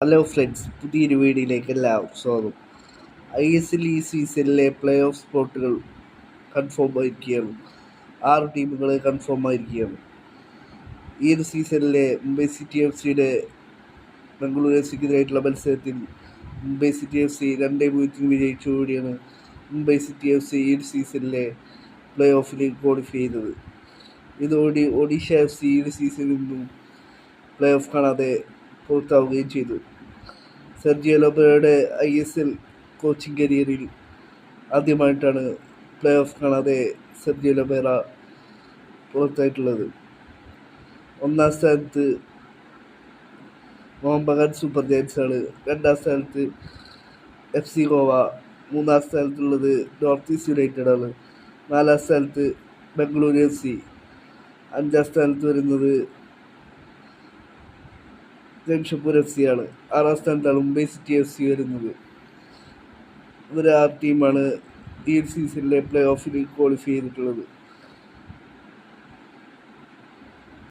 Hello friends, പുതിയൊരു വീഡിയോയിലേക്ക് എല്ലാവർക്കും സ്വാഗതം. ISL ഈ സീസണിലെ പ്ലേ ഓഫ് സ്പോട്ടുകൾ കൺഫേം ആയിരിക്കുകയാണ്. 6 ടീമുകൾ കൺഫേം ആയിരിക്കുകയാണ്. ഈ ഒരു സീസണിലെ മുംബൈ സിറ്റി എഫ് സിയുടെ ബംഗളൂരു എഫ് സിക്കെതിരായിട്ടുള്ള മത്സരത്തിൽ മുംബൈ സിറ്റി എഫ് സി 2-0 വിജയിച്ചതോടെയാണ് മുംബൈ സിറ്റി എഫ് സി ഈ ഒരു സീസണിലെ പ്ലേ ഓഫിലേക്ക് ക്വാളിഫൈ ചെയ്തത്. ഇതോടെ ഒഡീഷ എഫ് സി ഈ ഒരു സീസണിൽ നിന്നും പ്ലേ ഓഫ് കാണാതെ പുറത്താവുകയും ചെയ്തു. സെർജിയോ ലൊബേറയുടെ ISL കോച്ചിങ് കരിയറിൽ ആദ്യമായിട്ടാണ് പ്ലേ ഓഫ് കാണാതെ സെർജിയോ ലൊബേറ പുറത്തായിട്ടുള്ളത്. 1-ാം സ്ഥാനത്ത് മോഹൻ ബഗാൻ സൂപ്പർ ജയൻസാണ്. 2-ാം സ്ഥാനത്ത് FC ഗോവ. 3-ാം സ്ഥാനത്തുള്ളത് നോർത്ത് ഈസ്റ്റ് യുണൈറ്റഡ് ആണ്. 4-ാം സ്ഥാനത്ത് ബംഗളൂരു FC. 5-ാം സ്ഥാനത്ത് വരുന്നത് ജംഷഡ്പൂർ FC ആണ്. 6-ാം സ്ഥാനത്താണ് മുംബൈ സിറ്റി FC വരുന്നത്. ഇവർ 6 ടീമാണ് ഈ സീസണിലെ പ്ലേ ഓഫിൽ ക്വാളിഫൈ ചെയ്തിട്ടുള്ളത്.